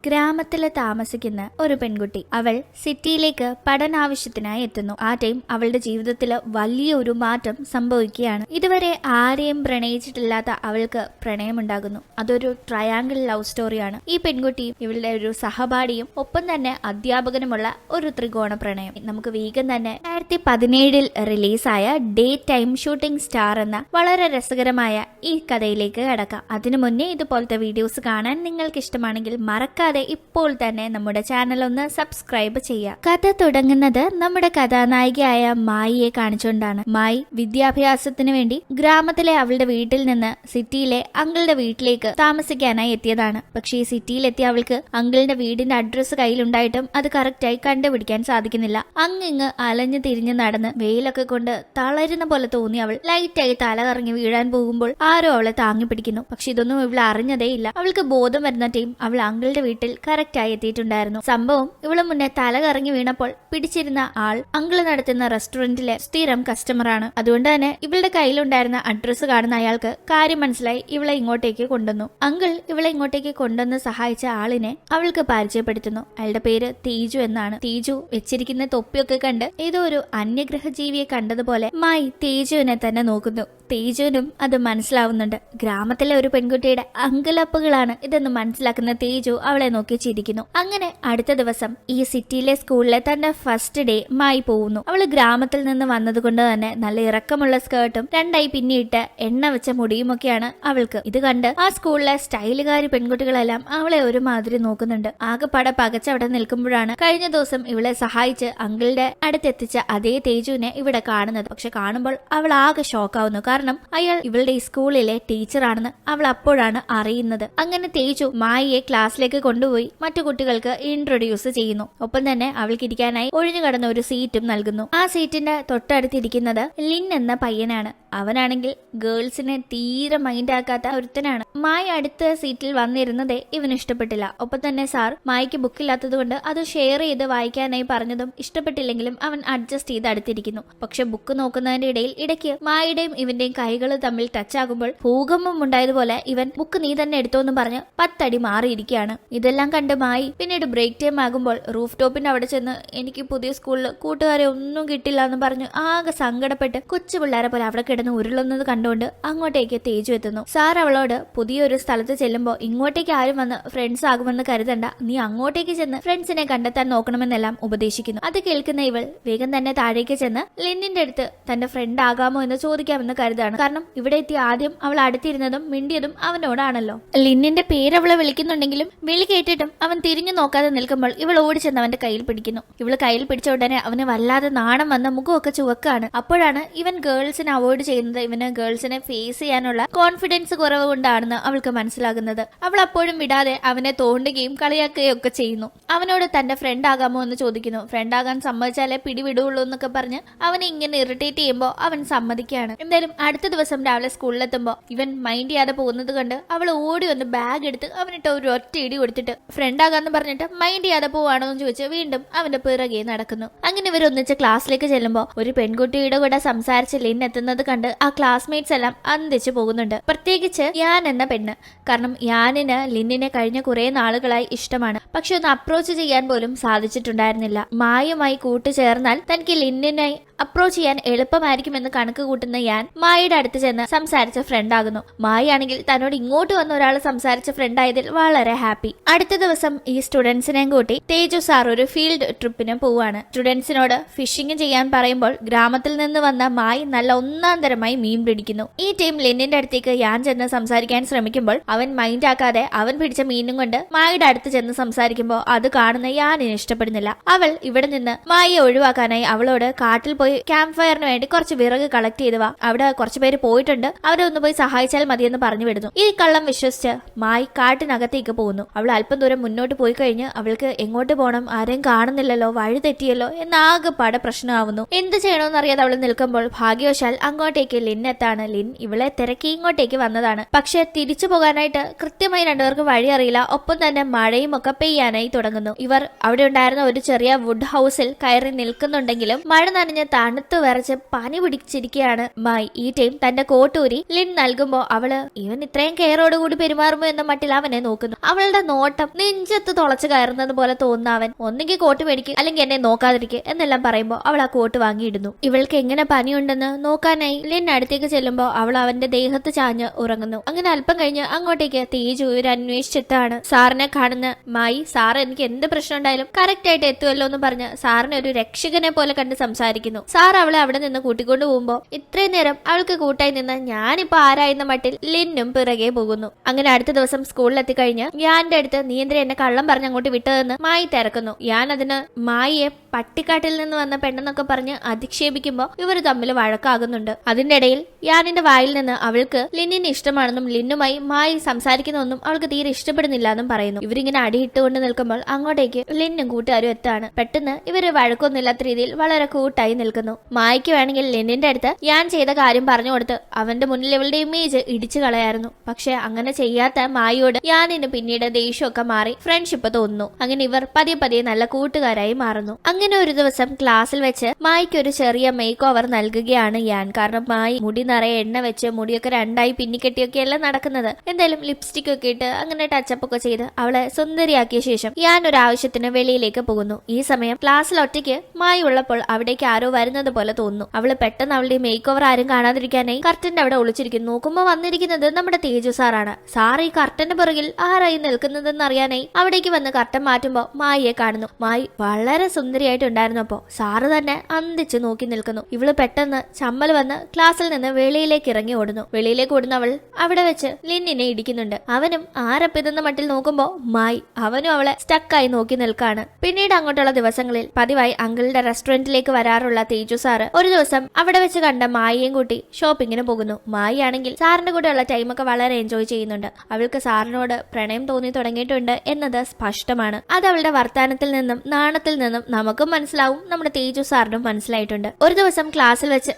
ഗ്രാമത്തിൽ താമസിക്കുന്ന ഒരു പെൺകുട്ടി. അവൾ സിറ്റിയിലേക്ക് പഠനാവശ്യത്തിനായി എത്തുന്നു. ആ ടൈം അവളുടെ ജീവിതത്തിൽ വലിയൊരു മാറ്റം സംഭവിക്കുകയാണ്. ഇതുവരെ ആരെയും പ്രണയിച്ചിട്ടില്ലാത്ത അവൾക്ക് പ്രണയമുണ്ടാകുന്നു. അതൊരു ട്രയാങ്കിൾ ലവ് സ്റ്റോറിയാണ്. ഈ പെൺകുട്ടിയും ഇവളുടെ ഒരു സഹപാഠിയും ഒപ്പം തന്നെ അധ്യാപകനുമുള്ള ഒരു ത്രികോണ പ്രണയം. നമുക്ക് വേഗം തന്നെ 2017 റിലീസായ ഡേ ടൈം ഷൂട്ടിംഗ് സ്റ്റാർ എന്ന വളരെ രസകരമായ ഈ കഥയിലേക്ക് കടക്കാം. അതിനു മുന്നേ ഇതുപോലത്തെ വീഡിയോസ് കാണാൻ നിങ്ങൾക്ക് ഇഷ്ടമാണെങ്കിൽ മറക്കാതെ ഇപ്പോൾ തന്നെ നമ്മുടെ ചാനൽ ഒന്ന് സബ്സ്ക്രൈബ് ചെയ്യുക. കഥ തുടങ്ങുന്നത് നമ്മുടെ കഥാനായികയായ മായിയെ കാണിച്ചുകൊണ്ടാണ്. മായി വിദ്യാഭ്യാസത്തിന് വേണ്ടി ഗ്രാമത്തിലെ അവളുടെ വീട്ടിൽ നിന്ന് സിറ്റിയിലെ അങ്കിളുടെ വീട്ടിലേക്ക് താമസിക്കാനായി എത്തിയതാണ്. പക്ഷേ ഈ സിറ്റിയിലെത്തിയ അവൾക്ക് അങ്കിളിന്റെ വീടിന്റെ അഡ്രസ്സ് കയ്യിലുണ്ടായിട്ടും അത് കറക്റ്റായി കണ്ടുപിടിക്കാൻ സാധിക്കുന്നില്ല. അങ്ങിങ്ങ് അലഞ്ഞു തിരിഞ്ഞ് നടന്ന് വെയിലൊക്കെ കൊണ്ട് തളരുന്ന പോലെ തോന്നി അവൾ ലൈറ്റായി തല കറങ്ങി വീഴാൻ പോകുമ്പോൾ ആരോ അവളെ താങ്ങി പിടിക്കുന്നു. പക്ഷെ ഇതൊന്നും ഇവൾ അറിഞ്ഞതേ ഇല്ല. അവൾക്ക് ബോധം വരുന്ന ടൈം അവൾ അങ്കിളുടെ വീട്ടിൽ കറക്റ്റായി എത്തിയിട്ടുണ്ടായിരുന്നു. സംഭവം ഇവള് മുന്നേ തല കറങ്ങി വീണപ്പോൾ പിടിച്ചിരുന്ന ആൾ അങ്കിള് നടത്തുന്ന റെസ്റ്റോറന്റിലെ സ്ഥിരം കസ്റ്റമറാണ്. അതുകൊണ്ട് തന്നെ ഇവളുടെ കയ്യിലുണ്ടായിരുന്ന അഡ്രസ്സ് കാണുന്ന അയാൾക്ക് കാര്യം മനസ്സിലായി ഇവളെ ഇങ്ങോട്ടേക്ക് കൊണ്ടുവന്നു. അങ്കിൾ ഇവളെ ഇങ്ങോട്ടേക്ക് കൊണ്ടുവന്ന് സഹായിച്ച ആളിനെ അവൾക്ക് പരിചയപ്പെടുത്തുന്നു. അയാളുടെ പേര് തേജു എന്നാണ്. തേജു വെച്ചിരിക്കുന്ന തൊപ്പിയൊക്കെ കണ്ട് ഏതോ ഒരു അന്യഗ്രഹ ജീവിയെ കണ്ടതുപോലെ മായി തേജുവിനെ തന്നെ നോക്കുന്നു. തേജുവിനും അത് മനസ്സിലാവുന്നുണ്ട്. ഗ്രാമത്തിലെ ഒരു പെൺകുട്ടിയുടെ അങ്കലപ്പുകളാണ് ഇതെന്ന് മനസ്സിലാക്കുന്ന തേജു അവളെ നോക്കി ചിരിക്കുന്നു. അങ്ങനെ അടുത്ത ദിവസം ഈ സിറ്റിയിലെ സ്കൂളിലെ തന്റെ ഫസ്റ്റ് ഡേ മായി പോകുന്നു. അവള് ഗ്രാമത്തിൽ നിന്ന് വന്നതുകൊണ്ട് തന്നെ നല്ല ഇറക്കമുള്ള സ്കേർട്ടും രണ്ടായി പിന്നിയിട്ട് എണ്ണ വെച്ച മുടിയുമൊക്കെയാണ് അവൾക്ക്. ഇത് കണ്ട് ആ സ്കൂളിലെ സ്റ്റൈലുകാരി പെൺകുട്ടികളെല്ലാം അവളെ ഒരുമാതിരി നോക്കുന്നുണ്ട്. ആകെപ്പാടെ പകച്ചവിടെ നിൽക്കുമ്പോഴാണ് കഴിഞ്ഞ ദിവസം ഇവളെ സഹായിച്ച് അങ്കിളുടെ അടുത്തെത്തിച്ച അതേ തേജുവിനെ ഇവിടെ കാണുന്നത്. പക്ഷെ കാണുമ്പോൾ അവൾ ആകെ ഷോക്കാവുന്നു. കാരണം അയാൾ ഇവളുടെ ഈ സ്കൂളിലെ ടീച്ചറാണെന്ന് അവൾ അപ്പോഴാണ് അറിയുന്നത്. അങ്ങനെ തേജു മായിയെ ക്ലാസ്സിലേക്ക് കൊണ്ടുപോയി മറ്റു കുട്ടികൾക്ക് ഇൻട്രൊഡ്യൂസ് ചെയ്യുന്നു. ഒപ്പം തന്നെ അവൾക്ക് ഇരിക്കാനായി ഒഴിഞ്ഞു കടന്ന ഒരു സീറ്റും നൽകുന്നു. ആ സീറ്റിന്റെ തൊട്ടടുത്തിരിക്കുന്നത് ലിൻ എന്ന പയ്യനാണ്. അവനാണെങ്കിൽ ഗേൾസിനെ തീരെ മൈൻഡ് ആക്കാത്ത ഒരുത്തനാണ്. മായി അടുത്ത സീറ്റിൽ വന്നിരുന്നതേ ഇവന് ഇഷ്ടപ്പെട്ടില്ല. ഒപ്പം തന്നെ സാർ മായിക്ക് ബുക്കില്ലാത്തത് കൊണ്ട് അത് ഷെയർ ചെയ്ത് വായിക്കാനായി പറഞ്ഞതും ഇഷ്ടപ്പെട്ടില്ലെങ്കിലും അവൻ അഡ്ജസ്റ്റ് ചെയ്ത് അടുത്തിരിക്കുന്നു. പക്ഷെ ബുക്ക് നോക്കുന്നതിന്റെ ഇടയ്ക്ക് മായിയുടെയും ഇവന്റെയും കൈകൾ തമ്മിൽ ടച്ച് ആകുമ്പോൾ ഭൂകമ്പം ഉണ്ടായതുപോലെ ഇവൻ ബുക്ക് നീ തന്നെ എടുത്തോന്നും പറഞ്ഞ് 10 അടി മാറിയിരിക്കുകയാണ്. ഇതെല്ലാം കണ്ട് മായി പിന്നീട് ബ്രേക്ക് ടൈം ആകുമ്പോൾ റൂഫ് ടോപ്പിന്റെ അവിടെ ചെന്ന് എനിക്ക് പുതിയ സ്കൂളിൽ കൂട്ടുകാരെ ഒന്നും കിട്ടില്ല എന്ന് പറഞ്ഞ് ആകെ സങ്കടപ്പെട്ട് കൊച്ചു പിള്ളേരെ പോലെ അവിടെ കിടന്ന് ഉരുളുന്നത് കണ്ടുകൊണ്ട് അങ്ങോട്ടേക്ക് തേജു എത്തുന്നു. സാർ അവളോട് പുതിയൊരു സ്ഥലത്ത് ചെല്ലുമ്പോൾ ഇങ്ങോട്ടേക്ക് ആരും വന്ന് ഫ്രണ്ട്സ് ആകുമെന്ന് കരുതണ്ട, നീ അങ്ങോട്ടേക്ക് ചെന്ന് ഫ്രണ്ട്സിനെ കണ്ടെത്താൻ നോക്കണമെന്നെല്ലാം ഉപദേശിക്കുന്നു. അത് കേൾക്കുന്ന ഇവൾ വേഗം തന്നെ താഴേക്ക് ചെന്ന് ലിന്നിന്റെ അടുത്ത് തന്റെ ഫ്രണ്ട് ആകാമോ എന്ന് ചോദിക്കാമെന്ന് കരുതാണ്. കാരണം ഇവിടെ എത്തി ആദ്യം അവൾ അടുത്തിരുന്നതും മിണ്ടിയതും അവനോടാണല്ലോ. ലിന്നിന്റെ പേര് അവളെ വിളിക്കുന്നുണ്ടെങ്കിലും വിളി കേട്ടിട്ടും അവൻ തിരിഞ്ഞു നോക്കാതെ നിൽക്കുമ്പോൾ ഇവൾ ഓടിച്ചെന്ന് അവന്റെ കയ്യിൽ പിടിക്കുന്നു. ഇവള് കയ്യിൽ പിടിച്ച ഉടനെ അവന് വല്ലാതെ നാണം വന്ന മുഖമൊക്കെ ചുവക്കാണ്. അപ്പോഴാണ് ഇവൻ ഗേൾസിനെ അവോയ്ഡ് ചെയ്യുന്നത് ഇവന് ഗേൾസിനെ ഫേസ് ചെയ്യാനുള്ള കോൺഫിഡൻസ് കുറവ് കൊണ്ടാണെന്ന് അവൾക്ക് മനസ്സിലാകുന്നത്. അവൾ അപ്പോഴും വിടാതെ അവനെ തോണ്ടുകയും കളിയാക്കുകയും ഒക്കെ ചെയ്യുന്നു. അവനോട് തന്റെ ഫ്രണ്ട് ആകാമോ എന്ന് ചോദിക്കുന്നു. ഫ്രണ്ട് ആകാൻ സമ്മതിച്ചാലേ പിടിവിടുള്ളൂ എന്നൊക്കെ പറഞ്ഞ് അവനെ ഇങ്ങനെ ഇറിറ്റേറ്റ് ചെയ്യുമ്പോൾ അവൻ സമ്മതിക്കുകയാണ്. എന്തായാലും അടുത്ത ദിവസം രാവിലെ സ്കൂളിലെത്തുമ്പോൾ ഇവൻ മൈൻഡ് ചെയ്യാതെ പോകുന്നത് കണ്ട് അവൾ ഓടി വന്ന് ബാഗ് എടുത്ത് അവനിട്ട് ഒരു ഒറ്റ ഇടി കൊടുത്തിട്ട് ഫ്രണ്ട് ആകാന്ന് പറഞ്ഞിട്ട് മൈൻഡ് ചെയ്യാതെ പോവാണോ എന്ന് ചോദിച്ച് വീണ്ടും അവന്റെ പിറകെ നടക്കുന്നു. അങ്ങനെ ഇവരൊന്നിച്ച് ക്ലാസ്സിലേക്ക് ചെല്ലുമ്പോൾ ഒരു പെൺകുട്ടിയുടെ കൂടെ സംസാരിച്ച് ലിൻ എത്തുന്നത് കണ്ട് ആ ക്ലാസ്മേറ്റ്സ് എല്ലാം അന്തിച്ചു പോകുന്നുണ്ട്. പ്രത്യേകിച്ച് യാൻ എന്ന പെണ്ണ്. കാരണം യാനിന് ലിന്നിനെ കഴിഞ്ഞ കുറെ നാളുകളായി ഇഷ്ടമാണ്. പക്ഷെ ഒന്ന് അപ്രോച്ച് ചെയ്യാൻ പോലും സാധിച്ചിട്ടുണ്ടായിരുന്നില്ല. മായുമായി കൂട്ടുചേർന്നാൽ തനിക്ക് ലിന്നിനെ അപ്രോച്ച് ചെയ്യാൻ എളുപ്പമായിരിക്കുമെന്ന് കണക്ക് കൂട്ടുന്ന യാൻ മായയുടെ അടുത്ത് ചെന്ന് സംസാരിച്ച ഫ്രണ്ട് ആകുന്നു. മായ ആണെങ്കിൽ തന്നോട് ഇങ്ങോട്ട് വന്ന ഒരാൾ സംസാരിച്ച ഫ്രണ്ട് ആയതിൽ വളരെ ഹാപ്പി. അടുത്ത ദിവസം ഈ സ്റ്റുഡൻസിനെയും കൂട്ടി തേജു സാർ ഒരു ഫീൽഡ് ട്രിപ്പിന് പോവാണ്. സ്റ്റുഡൻസിനോട് ഫിഷിംഗ് ചെയ്യാൻ പറയുമ്പോൾ ഗ്രാമത്തിൽ നിന്ന് വന്ന മായി നല്ല ഒന്നാന്തരമായി മീൻ പിടിക്കുന്നു. ഈ ടീം ലിന്നിന്റെ അടുത്തേക്ക് യാൻ ചെന്ന് സംസാരിക്കാൻ ശ്രമിക്കുമ്പോൾ അവൻ മൈൻഡ് ആക്കാതെ അവൻ പിടിച്ച മീനും കൊണ്ട് മായയുടെ അടുത്ത് ചെന്ന് സംസാരിക്കുമ്പോൾ അത് കാണുന്ന യാനിന് ഇഷ്ടപ്പെടുന്നില്ല. അവൾ ഇവിടെ നിന്ന് മായയെ ഒഴിവാക്കാനായി അവളോട് കാട്ടിൽ പോയി ക്യാമ്പ് ഫയറിന് വേണ്ടി കുറച്ച് വിറക് കളക്ട് ചെയ്തുവാ, അവിടെ കുറച്ചു പേര് പോയിട്ടുണ്ട്, അവരെ ഒന്ന് പോയി സഹായിച്ചാൽ മതിയെന്ന് പറഞ്ഞു വിടുന്നു. ഈ കള്ളം വിശ്വസിച്ച് മായി കാട്ടിനകത്തേക്ക് പോകുന്നു. അവൾ അല്പം ദൂരം മുന്നോട്ട് പോയി കഴിഞ്ഞ് അവൾക്ക് എങ്ങോട്ട് പോകണം, ആരെയും കാണുന്നില്ലല്ലോ, വഴി തെറ്റിയല്ലോ എന്നാകെപ്പാടെ പ്രശ്നമാവുന്നു. എന്ത് ചെയ്യണമെന്നറിയാതെ അവൾ നിൽക്കുമ്പോൾ ഭാഗ്യവശാൽ അങ്ങോട്ടേക്ക് ലിൻ എത്താണ്. ലിൻ ഇവളെ തിരക്കി ഇങ്ങോട്ടേക്ക് വന്നതാണ്. പക്ഷെ തിരിച്ചു പോകാനായിട്ട് കൃത്യമായി രണ്ടുപേർക്ക് വഴി അറിയില്ല. ഒപ്പം തന്നെ മഴയും ഒക്കെ പെയ്യാനായി തുടങ്ങുന്നു. ഇവർ അവിടെ ഉണ്ടായിരുന്ന ഒരു ചെറിയ വുഡ് ഹൗസിൽ കയറി നിൽക്കുന്നുണ്ടെങ്കിലും മഴ നനഞ്ഞ് തണുത്തു വിറച്ച് പനി പിടിച്ചിരിക്കുകയാണ് മായി. ഈ ടൈം തന്റെ കോട്ടൂരി ലിൻ നൽകുമ്പോ അവള് ഇവൻ ഇത്രയും കെയറോടുകൂടി പെരുമാറുമോ എന്ന മട്ടിൽ അവനെ നോക്കുന്നു. അവളുടെ നോട്ടം നെഞ്ചത്ത് തുളച്ചു കയറുന്നത് പോലെ തോന്നുന്ന അവൻ ഒന്നെങ്കിൽ കോട്ട് മേടിക്കും അല്ലെങ്കിൽ എന്നെ നോക്കാതിരിക്കുക എന്നെല്ലാം പറയുമ്പോ അവൾ ആ കോട്ട് വാങ്ങിയിടുന്നു. ഇവൾക്ക് എങ്ങനെ പനിയുണ്ടെന്ന് നോക്കാനായി ലിൻ അടുത്തേക്ക് ചെല്ലുമ്പോ അവൾ അവന്റെ ദേഹത്ത് ചാഞ്ഞ് ഉറങ്ങുന്നു. അങ്ങനെ അല്പം കഴിഞ്ഞ് അങ്ങോട്ടേക്ക് തേജു ഇവർ അന്വേഷിച്ചെത്താണ് സാറിനെ കാണുന്ന മായി. സാർ എനിക്ക് എന്ത് പ്രശ്നം ഉണ്ടായാലും കറക്റ്റ് ആയിട്ട് എത്തുമല്ലോ എന്ന് പറഞ്ഞ് സാറിനെ ഒരു രക്ഷകനെ പോലെ കണ്ട് സംസാരിക്കുന്നു. സാർ അവളെ അവിടെ നിന്ന് കൂട്ടിക്കൊണ്ടു പോകുമ്പോ ഇത്രയും നേരം അവൾക്ക് കൂട്ടായി നിന്ന് ഞാനിപ്പോ ആരായിരുന്ന മട്ടിൽ ലിന്നും പിറകെ പോകുന്നു. അങ്ങനെ അടുത്ത ദിവസം സ്കൂളിലെത്തി കഴിഞ്ഞ് യാന്റെ അടുത്ത് നീ എന്തിനാ എന്നെ കള്ളം പറഞ്ഞ് അങ്ങോട്ട് വിട്ടതെന്ന് മായി തിരക്കുന്നു. യാൻ അതിന് മായിയെ പട്ടിക്കാട്ടിൽ നിന്ന് വന്ന പെണ്ണെന്നൊക്കെ പറഞ്ഞ് അധിക്ഷേപിക്കുമ്പോ ഇവർ തമ്മിൽ വഴക്കാകുന്നുണ്ട്. അതിന്റെ ഇടയിൽ യാനിന്റെ വായിൽ നിന്ന് അവൾക്ക് ലിന്നിനെ ഇഷ്ടമാണെന്നും ലിന്നുമായി മായി സംസാരിക്കുന്നൊന്നും അവൾക്ക് തീരെ ഇഷ്ടപ്പെടുന്നില്ല എന്നും പറയുന്നു. ഇവരിങ്ങനെ അടിയിട്ടുകൊണ്ട് നിൽക്കുമ്പോൾ അങ്ങോട്ടേക്ക് ലിന്നും കൂട്ടുകാരും എത്താണ്. പെട്ടെന്ന് ഇവര് വഴക്കൊന്നുമില്ലാത്ത രീതിയിൽ വളരെ കൂട്ടായി നിൽക്കുന്നു. മായ്ക്ക് വേണമെങ്കിൽ ലിന്നിന്റെ അടുത്ത് ഞാൻ ചെയ്ത കാര്യം പറഞ്ഞു കൊടുത്ത് അവന്റെ മുന്നിൽ ഇവളുടെ ഇമേജ് ഇടിച്ചു കളയായിരുന്നു. പക്ഷെ അങ്ങനെ ചെയ്യാത്ത മായിയോട് യാനിന് പിന്നീട് ദേഷ്യമൊക്കെ മാറി ഫ്രണ്ട്ഷിപ്പ് തോന്നുന്നു. അങ്ങനെ ഇവർ പതിയെ പതിയെ നല്ല കൂട്ടുകാരായി മാറുന്നു. അങ്ങനെ ഒരു ദിവസം ക്ലാസ്സിൽ വെച്ച് മായ്ക്ക് ഒരു ചെറിയ മേക്ക് ഓവർ നൽകുകയാണ് യാൻ. കാരണം മായി മുടി നിറയെ എണ്ണ വെച്ച് മുടിയൊക്കെ രണ്ടായി പിന്നിക്കെട്ടിയൊക്കെയല്ല നടക്കുന്നത്. എന്തായാലും ലിപ്സ്റ്റിക് ഒക്കെ ഇട്ട് അങ്ങനെ ടച്ചപ്പ് ഒക്കെ ചെയ്ത് അവളെ സുന്ദരിയാക്കിയ ശേഷം യാൻ ഒരു ആവശ്യത്തിന് വെളിയിലേക്ക് പോകുന്നു. ഈ സമയം ക്ലാസ്സിൽ ഒറ്റയ്ക്ക് മായി ഉള്ളപ്പോൾ അവിടേക്ക് ആരോ വരുന്നത് പോലെ തോന്നുന്നു. അവള് പെട്ടെന്ന് അവളുടെ മേക്ക് ഓവർ ആരും കാണാതിരിക്കാനായി കർട്ടന്റെ അവിടെ ഒളിച്ചിരിക്കുന്നു. നോക്കുമ്പോൾ വന്നിരിക്കുന്നത് നമ്മുടെ തേജു സാറാണ്. സാർ ഈ കർട്ടന്റെ പുറകിൽ ആരായി നിൽക്കുന്നതെന്ന് അറിയാനായി അവിടേക്ക് വന്ന് കർട്ടൻ മാറ്റുമ്പോ മായിയെ കാണുന്നു. മായി വളരെ സുന്ദരിയായിട്ടുണ്ടായിരുന്നപ്പോ സാറ് തന്നെ അന്തിച്ച് നോക്കി നിൽക്കുന്നു. ഇവള് പെട്ടെന്ന് ചമ്മൽ വന്ന് ക്ലാസ്സിൽ നിന്ന് വെളിയിലേക്ക് ഇറങ്ങി ഓടുന്നു. വെളിയിലേക്ക് ഓടുന്ന അവൾ അവിടെ വെച്ച് ലിന്നിനെ ഇടിക്കുന്നുണ്ട്. അവനും ആരപ്പിതെന്ന മട്ടിൽ നോക്കുമ്പോ മായി അവനും അവളെ സ്റ്റക്കായി നോക്കി നിൽക്കാണ്. പിന്നീട് അങ്ങോട്ടുള്ള ദിവസങ്ങളിൽ പതിവായി അങ്കിളുടെ റെസ്റ്റോറന്റിലേക്ക് വരാറുള്ള തേജു സാറ് ഒരു ദിവസം അവിടെ വെച്ച് കണ്ട മായിയെയും കൂട്ടി ഷോപ്പിങ്ങിന് പോകുന്നു. മായി ആണെങ്കിൽ സാറിന്റെ കൂടെയുള്ള ടൈമൊക്കെ വളരെ എൻജോയ് ചെയ്യുന്നുണ്ട്. അവൾക്ക് സാറിനോട് പ്രണയം തോന്നി തുടങ്ങിയിട്ടുണ്ട് എന്നത് സ്പഷ്ടമാണ്. അത് അവളുടെ വർത്താനത്തിൽ നിന്നും നാണത്തിൽ നിന്നും നമുക്കും മനസ്സിലാവും, നമ്മുടെ തേജു സാറിനും മനസ്സിലായിട്ടുണ്ട്. ഒരു ദിവസം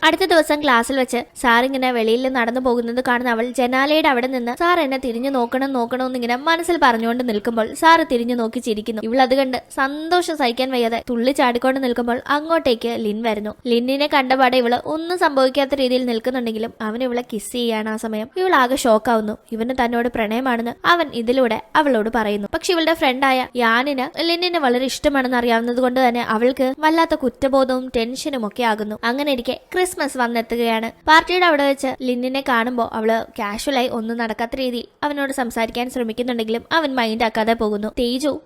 അടുത്ത ദിവസം ക്ലാസ്സിൽ വെച്ച് സാറിങ്ങനെ വെളിയിൽ നടന്നു പോകുന്നത് കാണുന്ന അവൾ ജനാലയുടെ അവിടെ നിന്ന് സാർ എന്നെ തിരിഞ്ഞു നോക്കണമെന്നിങ്ങനെ മനസ്സിൽ പറഞ്ഞുകൊണ്ട് നിൽക്കുമ്പോൾ സാറ് തിരിഞ്ഞു നോക്കി ചിരിക്കുന്നു. ഇവൾ അത് കണ്ട് സന്തോഷം സഹിക്കാൻ വയ്യാതെ തുള്ളി ചാടിക്കൊണ്ട് നിൽക്കുമ്പോൾ അങ്ങോട്ടേക്ക് ലിൻ വരുന്നു. ലിന്നിനെ കണ്ടപാടെ ഇവള് ഒന്നും സംഭവിക്കാത്ത രീതിയിൽ നിൽക്കുന്നുണ്ടെങ്കിലും അവൻ ഇവളെ കിസ് ചെയ്യാണ്. ആ സമയം ഇവൾ ആകെ ഷോക്കാവുന്നു. ഇവന് തന്നോട് പ്രണയമാണെന്ന് അവൻ ഇതിലൂടെ അവളോട് പറയുന്നു. പക്ഷെ ഇവളുടെ ഫ്രണ്ടായ യാനിന് ലിന്നിനെ വളരെ ഇഷ്ടമാണെന്ന് അറിയാവുന്നത് കൊണ്ട് തന്നെ അവൾക്ക് വല്ലാത്ത കുറ്റബോധവും ടെൻഷനും ഒക്കെ ആകുന്നു. അങ്ങനെ ഇരിക്കെ ക്രിസ്മസ് വന്നെത്തുകയാണ്. പാർട്ടിയുടെ അവിടെ വെച്ച് ലിന്നിനെ കാണുമ്പോൾ അവള് കാഷ്വലായി ഒന്നും നടക്കാത്ത രീതിയിൽ അവനോട് സംസാരിക്കാൻ ശ്രമിക്കുന്നുണ്ടെങ്കിലും അവൻ മൈൻഡ് ആക്കാതെ പോകുന്നു.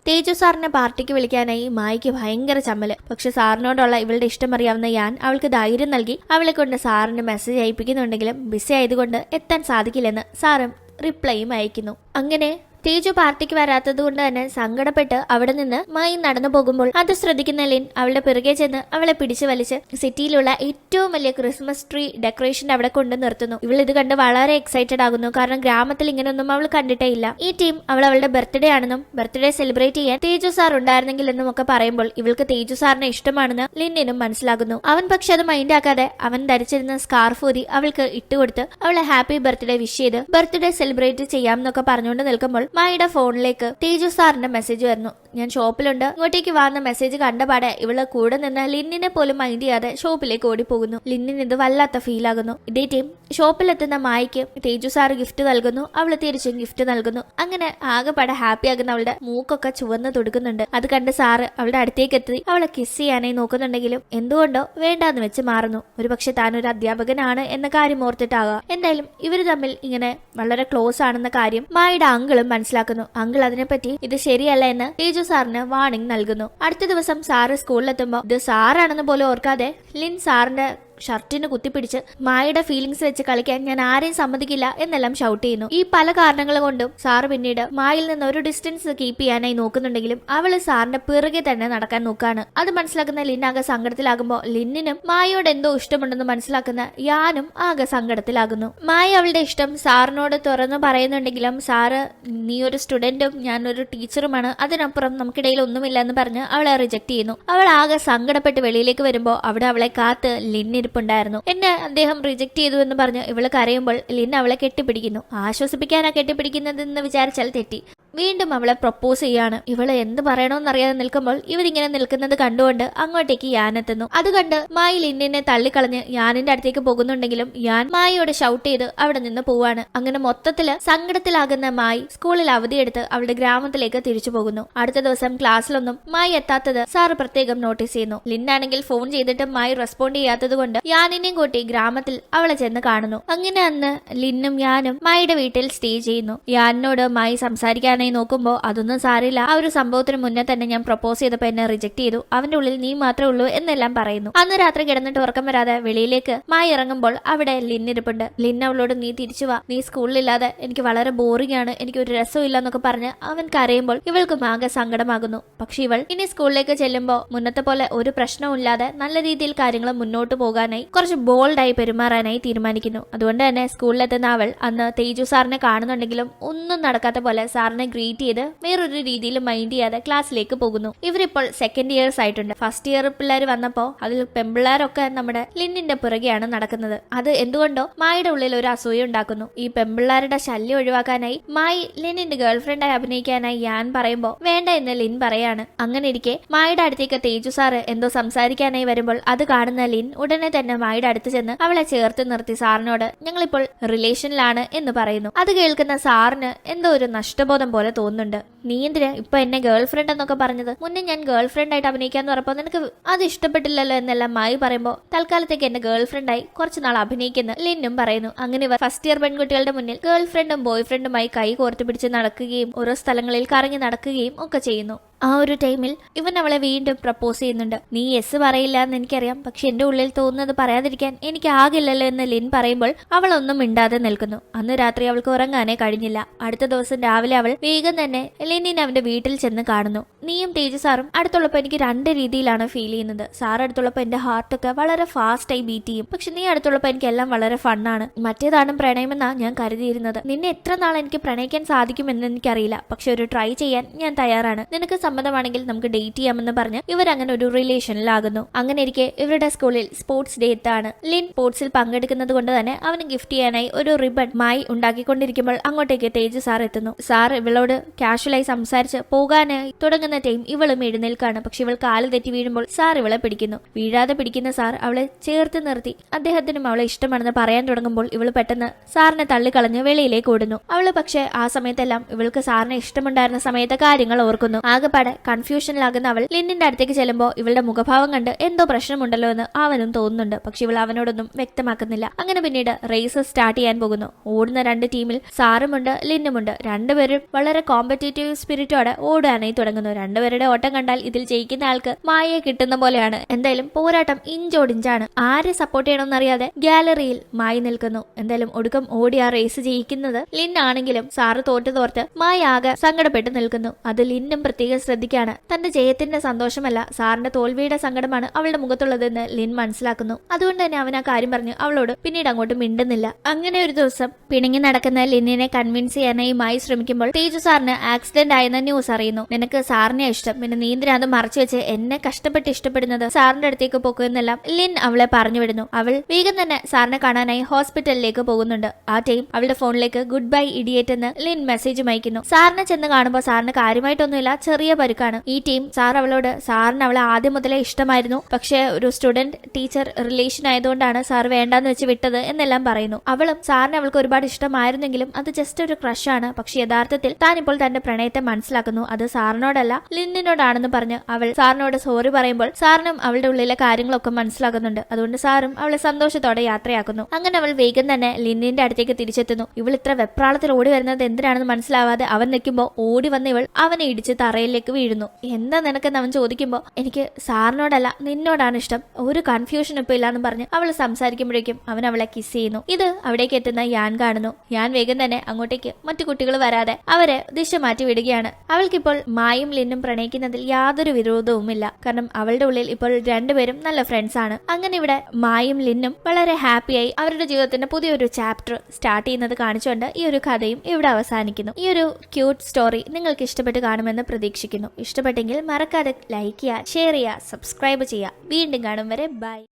തേജു സാറിനെ പാർട്ടിക്ക് വിളിക്കാനായി മായിക്ക് ഭയങ്കര ചമ്മല്. പക്ഷെ സാറിനോടുള്ള ഇവളുടെ ഇഷ്ടം അറിയാവുന്ന യാൻ അവൾക്ക് ധൈര്യം നൽകി അവളെ കൊണ്ട് സാറിന് മെസ്സേജ് അയപ്പിക്കുന്നുണ്ടെങ്കിലും ബിസി ആയതുകൊണ്ട് എത്താൻ സാധിക്കില്ലെന്ന് സാറും റിപ്ലൈയും അയക്കുന്നു. അങ്ങനെ തേജു പാർട്ടിക്ക് വരാത്തത് കൊണ്ട് തന്നെ സങ്കടപ്പെട്ട് അവിടെ നിന്ന് മായി നടന്നു പോകുമ്പോൾ അത് ശ്രദ്ധിക്കുന്ന ലിൻ അവളുടെ പിറകെ ചെന്ന് അവളെ പിടിച്ചു വലിച്ച് സിറ്റിയിലുള്ള ഏറ്റവും വലിയ ക്രിസ്മസ് ട്രീ ഡെക്കറേഷൻ അവിടെ കൊണ്ട് നിർത്തുന്നു. ഇവൾ ഇത് കണ്ട് വളരെ എക്സൈറ്റഡ് ആകുന്നു. കാരണം ഗ്രാമത്തിൽ ഇങ്ങനെയൊന്നും അവൾ കണ്ടിട്ടേ ഇല്ല. ഈ ടീം അവളുടെ ബർത്ത്ഡേ ആണെന്നും ബർത്ത്ഡേ സെലിബ്രേറ്റ് ചെയ്യാൻ തേജു സാർ ഉണ്ടായിരുന്നെങ്കിൽ എന്നും ഒക്കെ പറയുമ്പോൾ ഇവൾക്ക് തേജു സാറിനെ ഇഷ്ടമാണെന്ന് ലിന്നിനും മനസ്സിലാകുന്നു. അവൻ പക്ഷെ അത് മൈൻഡ് ആക്കാതെ അവൻ ധരിച്ചിരുന്ന സ്കാർഫ് ഊരി അവൾക്ക് ഇട്ടുകൊടുത്ത് അവളെ ഹാപ്പി ബർത്ത്ഡേ വിഷ് ചെയ്ത് ബർത്ത്ഡേ സെലിബ്രേറ്റ് ചെയ്യാം എന്നൊക്കെ പറഞ്ഞുകൊണ്ട് നിൽക്കുമ്പോൾ മായിയുടെ ഫോണിലേക്ക് തേജു സാറിന്റെ മെസ്സേജ് വരുന്നു. ഞാൻ ഷോപ്പിലുണ്ട്, ഇങ്ങോട്ടേക്ക് വന്ന മെസ്സേജ് കണ്ടപാടെ ഇവള് കൂടെ നിന്ന് ലിന്നിനെ പോലും മൈൻഡ് ചെയ്യാതെ ഷോപ്പിലേക്ക് ഓടിപ്പോകുന്നു. ലിന്നിന് ഇത് വല്ലാത്ത ഫീൽ ആകുന്നു. ഇതേ ടീം ഷോപ്പിലെത്തുന്ന മായിക്ക് തേജു സാറ് ഗിഫ്റ്റ് നൽകുന്നു. അവള് തിരിച്ചും ഗിഫ്റ്റ് നൽകുന്നു. അങ്ങനെ ആകെപ്പാടെ ഹാപ്പി ആകുന്ന അവളുടെ മൂക്കൊക്കെ ചുവന്ന് തുടുക്കുന്നുണ്ട്. അത് കണ്ട് സാറ് അവളുടെ അടുത്തേക്ക് എത്തി അവളെ കിസ് ചെയ്യാനായി നോക്കുന്നുണ്ടെങ്കിലും എന്തുകൊണ്ടോ വേണ്ടാന്ന് വെച്ച് മാറുന്നു. ഒരുപക്ഷെ താനൊരു അധ്യാപകനാണ് എന്ന കാര്യം ഓർത്തിട്ടാകാം. എന്തായാലും ഇവര് തമ്മിൽ ഇങ്ങനെ വളരെ ക്ലോസ് ആണെന്ന കാര്യം മായിയുടെ അങ്കിളും മനസ്സിലാക്കുന്നു. അങ്കിൾ അതിനെപ്പറ്റി ഇത് ശരിയല്ല എന്ന് തേജു സാറിന് വാർണിംഗ് നൽകുന്നു. അടുത്ത ദിവസം സാറ് സ്കൂളിലെത്തുമ്പോൾ ഇത് സാറാണെന്ന് പോലും ഓർക്കാതെ ലിൻ സാറിന്റെ ഷർട്ടിന് കുത്തിപ്പിടിച്ച് മായയുടെ ഫീലിംഗ്സ് വെച്ച് കളിക്കാൻ ഞാൻ ആരെയും സമ്മതിക്കില്ല എന്നെല്ലാം ഷൗട്ട് ചെയ്യുന്നു. ഈ പല കാരണങ്ങൾ കൊണ്ടും സാറ് പിന്നീട് മായിൽ നിന്ന് ഒരു ഡിസ്റ്റൻസ് കീപ്പ് ചെയ്യാനായി നോക്കുന്നുണ്ടെങ്കിലും അവള് സാറിന്റെ പിറകെ തന്നെ നടക്കാൻ നോക്കാണ്. അത് മനസ്സിലാക്കുന്ന ലിൻ ആകെ സങ്കടത്തിലാകുമ്പോൾ ലിന്നിനും മായയോട് എന്തോ ഇഷ്ടമുണ്ടെന്ന് മനസ്സിലാക്കുന്ന യാനും ആകെ സങ്കടത്തിലാകുന്നു. മായ അവളുടെ ഇഷ്ടം സാറിനോട് തുറന്നു പറയുന്നുണ്ടെങ്കിലും സാറ് നീ ഒരു സ്റ്റുഡന്റും ഞാനൊരു ടീച്ചറുമാണ്, അതിനപ്പുറം നമുക്കിടയിൽ ഒന്നുമില്ല എന്ന് പറഞ്ഞ് അവളെ റിജക്ട് ചെയ്യുന്നു. അവൾ ആകെ സങ്കടപ്പെട്ട് വെളിയിലേക്ക് വരുമ്പോൾ അവിടെ അവളെ കാത്ത് ലിന്നിന് ണ്ടായിരുന്നു. എന്നെ അദ്ദേഹം റിജക്ട് ചെയ്തു എന്ന് പറഞ്ഞ് ഇവള് കരയുമ്പോൾ ലിൻ അവളെ കെട്ടിപ്പിടിക്കുന്നു. ആശ്വസിപ്പിക്കാനാ കെട്ടിപ്പിടിക്കുന്നതെന്ന് വിചാരിച്ചാൽ തെറ്റി. വീണ്ടും അവളെ പ്രപ്പോസ് ചെയ്യാണ്. ഇവള് എന്ത് പറയണോന്നറിയാതെ നിൽക്കുമ്പോൾ ഇവരിങ്ങനെ നിൽക്കുന്നത് കണ്ടുകൊണ്ട് അങ്ങോട്ടേക്ക് യാൻ എത്തുന്നു. അത് കണ്ട് മായി ലിന്നിനെ തള്ളിക്കളഞ്ഞ് യാനിന്റെ അടുത്തേക്ക് പോകുന്നുണ്ടെങ്കിലും യാൻ മായിയോട് ഷൗട്ട് ചെയ്ത് അവിടെ നിന്ന് പോവാണ്. അങ്ങനെ മൊത്തത്തില് സങ്കടത്തിലാകുന്ന മായി സ്കൂളിൽ അവധിയെടുത്ത് അവളുടെ ഗ്രാമത്തിലേക്ക് തിരിച്ചു പോകുന്നു. അടുത്ത ദിവസം ക്ലാസ്സിലൊന്നും മായി എത്താത്തത് സാറ് പ്രത്യേകം നോട്ടീസ് ചെയ്യുന്നു. ലിന്നാണെങ്കിൽ ഫോൺ ചെയ്തിട്ട് മായി റെസ്പോണ്ട് ചെയ്യാത്തത് കൊണ്ട് യാനിനെയും കൂട്ടി ഗ്രാമത്തിൽ അവളെ ചെന്ന് കാണുന്നു. അങ്ങനെ അന്ന് ലിന്നും യാനും മായിയുടെ വീട്ടിൽ സ്റ്റേ ചെയ്യുന്നു. യാനിനോട് മായി സംസാരിക്കാനായി നോക്കുമ്പോ അതൊന്നും സാരില്ല, ആ ഒരു സംഭവത്തിന് മുന്നേ തന്നെ ഞാൻ പ്രപ്പോസ് ചെയ്തപ്പോ എന്നെ റിജക്ട് ചെയ്തു, അവന്റെ ഉള്ളിൽ നീ മാത്രമേ ഉള്ളൂ എന്നെല്ലാം പറയുന്നു. അന്ന് രാത്രി കിടന്നിട്ട് ഉറക്കം വരാതെ വെളിയിലേക്ക് മായി ഇറങ്ങുമ്പോൾ അവിടെ ലിന്നിരിപ്പുണ്ട്. ലിൻ അവളോട് നീ തിരിച്ചു വാ, നീ സ്കൂളിലില്ലാതെ എനിക്ക് വളരെ ബോറിംഗ് ആണ്, എനിക്ക് ഒരു രസമില്ല എന്നൊക്കെ പറഞ്ഞ് അവൻ കരയുമ്പോൾ ഇവൾക്ക് ആകെ സങ്കടമാകുന്നു. പക്ഷെ ഇവൾ ഇനി സ്കൂളിലേക്ക് ചെല്ലുമ്പോൾ മുന്നത്തെ പോലെ ഒരു പ്രശ്നവുമില്ലാതെ നല്ല രീതിയിൽ കാര്യങ്ങൾ മുന്നോട്ട് പോകാനായി കുറച്ച് ബോൾഡായി പെരുമാറാനായി തീരുമാനിക്കുന്നു. അതുകൊണ്ട് തന്നെ സ്കൂളിലെത്തുന്ന അവൾ അന്ന് തേജു സാറിനെ കാണുന്നുണ്ടെങ്കിലും ഒന്നും നടക്കാത്ത പോലെ സാറിനെ ഗ്രീറ്റ് ചെയ്ത് വേറൊരു രീതിയിൽ മൈൻഡ് ചെയ്യാതെ ക്ലാസ്സിലേക്ക് പോകുന്നു. ഇവരിപ്പോൾ സെക്കൻഡ് ഇയേഴ്സ് ആയിട്ടുണ്ട്. ഫസ്റ്റ് ഇയർ പിള്ളേർ വന്നപ്പോ അതിൽ പെമ്പിള്ളേരൊക്കെ നമ്മുടെ ലിന്നിന്റെ പുറകെയാണ് നടക്കുന്നത്. അത് എന്തുകൊണ്ടോ മായിയുടെ ഉള്ളിൽ ഒരു അസൂയ ഉണ്ടാക്കുന്നു. ഈ പെമ്പിള്ളേരുടെ ശല്യം ഒഴിവാക്കാനായി മായി ലിന്നിന്റെ ഗേൾഫ്രണ്ടായി അഭിനയിക്കാനായി യാൻ പറയുമ്പോ വേണ്ട എന്ന് ലിൻ പറയാണ്. അങ്ങനെ ഇരിക്കെ മായിയുടെ അടുത്തേക്ക് തേജു സാറ് എന്തോ സംസാരിക്കാനായി വരുമ്പോൾ അത് കാണുന്ന ലിൻ ഉടനെ തന്നെ മായിയുടെ അടുത്ത് ചെന്ന് അവളെ ചേർത്ത് നിർത്തി സാറിനോട് ഞങ്ങളിപ്പോൾ റിലേഷനിലാണ് എന്ന് പറയുന്നു. അത് കേൾക്കുന്ന സാറിന് എന്തോ ഒരു നഷ്ടബോധം പോലെ തോന്നുന്നുണ്ട്. നീ എന്തിനാ ഇപ്പൊ എന്നെ ഗേൾഫ്രണ്ട് എന്നൊക്കെ പറഞ്ഞത്? മുന്നേ ഞാൻ ഗേൾഫ്രണ്ട് ആയിട്ട് അഭിനയിക്കാന്ന് പറഞ്ഞപ്പോ നിനക്ക് അത് ഇഷ്ടപ്പെട്ടില്ലല്ലോ എന്നെല്ലാം മായി പറയുമ്പോ തൽക്കാലത്തേക്ക് എന്നെ ഗേൾഫ്രണ്ടായി കുറച്ചു നാൾ അഭിനയിക്കുന്ന ലിന്നും പറയുന്നു. അങ്ങനെ ഇവർ ഫസ്റ്റ് ഇയർ പെൺകുട്ടികളുടെ മുന്നിൽ ഗേൾഫ്രണ്ടും ബോയ്ഫ്രണ്ടുമായി കൈ കോർത്ത് പിടിച്ച് നടക്കുകയും ഓരോ സ്ഥലങ്ങളിൽ കറങ്ങി നടക്കുകയും ഒക്കെ ചെയ്യുന്നു. ആ ഒരു ടൈമിൽ ഇവൻ അവളെ വീണ്ടും പ്രപ്പോസ് ചെയ്യുന്നുണ്ട്. നീ യെസ് പറയില്ല എന്ന് എനിക്കറിയാം, പക്ഷെ എന്റെ ഉള്ളിൽ തോന്നുന്നത് പറയാതിരിക്കാൻ എനിക്ക് ആകില്ലല്ലോ എന്ന് ലിൻ പറയുമ്പോൾ അവൾ ഒന്നും മിണ്ടാതെ നിൽക്കുന്നു. അന്ന് രാത്രി അവൾക്ക് ഉറങ്ങാനേ കഴിഞ്ഞില്ല. അടുത്ത ദിവസം രാവിലെ അവൾ വേഗം തന്നെ ലിന്നിനെ അവന്റെ വീട്ടിൽ ചെന്ന് കാണുന്നു. നീയും തേജു സാറും അടുത്തുള്ളപ്പോ എനിക്ക് രണ്ട് രീതിയിലാണ് ഫീൽ ചെയ്യുന്നത്. സാർ അടുത്തുള്ളപ്പോ എന്റെ ഹാർട്ടൊക്കെ വളരെ ഫാസ്റ്റായി ബീറ്റ് ചെയ്യും, പക്ഷെ നീ അടുത്തുള്ളപ്പോ എനിക്ക് എല്ലാം വളരെ ഫണ്ണാണ്. മറ്റേതാണ് പ്രണയമെന്നാ ഞാൻ കരുതിയിരുന്നത്. നിന്നെ എത്ര നാൾ എനിക്ക് പ്രണയിക്കാൻ സാധിക്കുമെന്ന് എനിക്കറിയില്ല, പക്ഷെ ഒരു ട്രൈ ചെയ്യാൻ ഞാൻ തയ്യാറാണ്. നിനക്ക് സമ്മതമാണെങ്കിൽ നമുക്ക് ഡേറ്റ് ചെയ്യാമെന്ന് പറഞ്ഞ് ഇവരങ്ങനെ ഒരു റിലേഷനിലാകുന്നു. അങ്ങനെ ഇരിക്കെ ഇവരുടെ സ്കൂളിൽ സ്പോർട്സ് ഡേ എത്താണ്. ലിൻ സ്പോർട്സിൽ പങ്കെടുക്കുന്നത് കൊണ്ട് തന്നെ അവന് ഗിഫ്റ്റ് ചെയ്യാനായി ഒരു റിബൺ മായി ഉണ്ടാക്കിക്കൊണ്ടിരിക്കുമ്പോൾ അങ്ങോട്ടേക്ക് തേജു സാർ എത്തുന്നു. സാർ ഇവളോട് കാഷ്വലായി സംസാരിച്ച് പോകാനായി തുടങ്ങുന്ന ടൈം ഇവളും എഴുന്നേൽക്കാണ്. പക്ഷെ ഇവൾ കാല് തെറ്റി വീഴുമ്പോൾ സാർ ഇവളെ പിടിക്കുന്നു. വീഴാതെ പിടിക്കുന്ന സാർ അവളെ ചേർത്ത് നിർത്തി അദ്ദേഹത്തിനും അവളെ ഇഷ്ടമാണെന്ന് പറയാൻ തുടങ്ങുമ്പോൾ ഇവൾ പെട്ടെന്ന് സാറിനെ തള്ളിക്കളഞ്ഞ് വെളിയിലേക്ക് ഓടുന്നു. അവള് പക്ഷെ ആ സമയത്തെല്ലാം ഇവൾക്ക് സാറിനെ ഇഷ്ടമുണ്ടായിരുന്ന സമയത്തെ കാര്യങ്ങൾ ഓർക്കുന്നു. ആകെപ്പാടെ കൺഫ്യൂഷനിലാകുന്ന അവൾ ലിന്നിന്റെ അടുത്തേക്ക് ചെല്ലുമ്പോൾ ഇവളുടെ മുഖഭാവം കണ്ട് എന്തോ പ്രശ്നമുണ്ടല്ലോ എന്ന് അവനും തോന്നുന്നുണ്ട്. പക്ഷെ ഇവൾ അവനോടൊന്നും വ്യക്തമാക്കുന്നില്ല. അങ്ങനെ പിന്നീട് റേസ് സ്റ്റാർട്ട് ചെയ്യാൻ പോകുന്നു. ഓടുന്ന രണ്ട് ടീമിൽ സാറുമുണ്ട് ലിന്നുമുണ്ട്. രണ്ടുപേരും വളരെ കോമ്പറ്റേറ്റീവ് സ്പിരിറ്റോടെ ഓടാനായി തുടങ്ങുന്നു. രണ്ടുപേരുടെ ഓട്ടം കണ്ടാൽ ഇതിൽ ജയിക്കുന്ന ആൾക്ക് മായയെ കിട്ടുന്ന പോലെയാണ്. എന്തായാലും പോരാട്ടം ഇഞ്ചോടിഞ്ചാണ്. ആരെ സപ്പോർട്ട് ചെയ്യണമെന്നറിയാതെ ഗാലറിയിൽ മായി നിൽക്കുന്നു. എന്തായാലും ഒടുക്കം ഓടി ആ റേസ് ജയിക്കുന്നത് ലിൻ ആണെങ്കിലും സാറ് തോർത്ത് മായ ആകെ സങ്കടപ്പെട്ട് നിൽക്കുന്നു. അത് ലിന്നും പ്രത്യേകം ശ്രദ്ധിക്കാണ്. തന്റെ ജയത്തിന്റെ സന്തോഷമല്ല സാറിന്റെ തോൽവിയുടെ സങ്കടമാണ് അവളുടെ മുഖത്തുള്ളതെന്ന് ലിൻ മനസ്സിലാക്കുന്നു. അതുകൊണ്ട് തന്നെ അവൻ ആ കാര്യം പറഞ്ഞു അവളോട് പിന്നീട് അങ്ങോട്ട് മിണ്ടുന്നില്ല. അങ്ങനെ ഒരു ദിവസം പിണങ്ങി നടക്കുന്ന ലിന്നിനെ കൺവിൻസ് ചെയ്യാനായി മായി ശ്രമിക്കുമ്പോൾ തേജു സാറിന് ആക്സിഡന്റ് ആയെന്ന ന്യൂസ് അറിയുന്നു. നിനക്ക് സാറിനെ ഇഷ്ടം, പിന്നെ നീ എന്തിനാ അത് മറച്ചു വെച്ച് എന്നെ കഷ്ടപ്പെട്ട് ഇഷ്ടപ്പെടുന്നത്, സാറിന്റെ അടുത്തേക്ക് പോകുമെന്നെല്ലാം ലിൻ അവളെ പറഞ്ഞു വിടുന്നു. അവൾ വേഗം തന്നെ സാറിനെ കാണാനായി ഹോസ്പിറ്റലിലേക്ക് പോകുന്നുണ്ട്. ആ ടൈം അവളുടെ ഫോണിലേക്ക് ഗുഡ് ബൈ ഇഡിയേറ്റ് എന്ന് ലിൻ മെസ്സേജ് അയക്കുന്നു. സാറിനെ ചെന്ന് കാണുമ്പോൾ സാറിന് കാര്യമായിട്ടൊന്നുമില്ല, ചെറിയ പരുക്കാണ്. ഈ ടീം സാറിന് അവളെ ആദ്യം മുതലേ ഇഷ്ടമായിരുന്നു, പക്ഷെ ഒരു സ്റ്റുഡന്റ് ടീച്ചർ റിലേഷൻ ആയതുകൊണ്ടാണ് സാർ വേണ്ടാന്ന് വെച്ച് വിട്ടത് എന്നെല്ലാം പറയുന്നു. അവളും സാറിന് അവൾക്ക് ഒരുപാട് ഇഷ്ടമായിരുന്നെങ്കിലും അത് ജസ്റ്റ് ഒരു ക്രഷ് ആണ്. പക്ഷെ യഥാർത്ഥത്തിൽ താൻ ഇപ്പോൾ തന്റെ പ്രണയത്തെ മനസ്സിലാക്കുന്നു, അത് സാറിനോടല്ല ലിന്നിനോടാണെന്ന് പറഞ്ഞ് അവൾ സാറിനോട് സോറി പറയുമ്പോൾ സാറിനും അവളുടെ ഉള്ളിലെ കാര്യങ്ങളൊക്കെ മനസ്സിലാക്കുന്നുണ്ട്. അതുകൊണ്ട് സാറും അവളെ സന്തോഷത്തോടെ യാത്രയാക്കുന്നു. അങ്ങനെ അവൾ വേഗം തന്നെ ലിന്നിന്റെ അടുത്തേക്ക് തിരിച്ചെത്തുന്നു. ഇവൾ ഇത്ര വെപ്രാളത്തിൽ ഓടി വരുന്നത് എന്തിനാണെന്ന് മനസ്സിലാവാതെ അവൻ നിൽക്കുമ്പോൾ ഓടി വന്ന ഇവൾ അവനെ ഇടിച്ച് തറയിലേക്ക് വീഴുന്നു. എന്താ നിനക്കെന്ന് അവൻ ചോദിക്കുമ്പോൾ എനിക്ക് സാറിനോടല്ല നിന്നോടാണ് ഇഷ്ടം, ഒരു കൺഫ്യൂഷൻ ഇപ്പൊ ഇല്ലാന്ന് പറഞ്ഞ് അവൾ സംസാരിക്കുമ്പോഴേക്കും അവൻ അവളെ കിസ് ചെയ്യുന്നു. ഇത് അവിടേക്ക് എത്തുന്ന യാൻ കാണുന്നു. യാൻ വേഗം തന്നെ അങ്ങോട്ടേക്ക് മറ്റു കുട്ടികൾ വരാതെ അവരെ ദിശ മാറ്റി വിടുകയാണ്. അവൾക്കിപ്പോൾ മായും ലിന്നും പ്രണയിക്കുന്നതിൽ യാതൊരു വിരോധവുമില്ല. കാരണം അവളുടെ ഉള്ളിൽ ഇപ്പോൾ രണ്ടുപേരും നല്ല ഫ്രണ്ട്സ് ആണ്. അങ്ങനെ ഇവിടെ മായും ലിന്നും വളരെ ഹാപ്പിയായി അവരുടെ ജീവിതത്തിന്റെ പുതിയൊരു ചാപ്റ്റർ സ്റ്റാർട്ട് ചെയ്യുന്നത് കാണിച്ചുകൊണ്ട് ഈ ഒരു കഥയും ഇവിടെ അവസാനിക്കുന്നു. ഈ ഒരു ക്യൂട്ട് സ്റ്റോറി നിങ്ങൾക്ക് ഇഷ്ടപ്പെട്ട് കാണുമെന്ന് പ്രതീക്ഷിക്കുന്നു. ഇഷ്ടപ്പെട്ടെങ്കിൽ മറക്കാതെ ലൈക്ക് ചെയ്യുക, ഷെയർ ചെയ്യുക, സബ്സ്ക്രൈബ് ചെയ്യുക. വീണ്ടും കാണും വരെ ബൈ.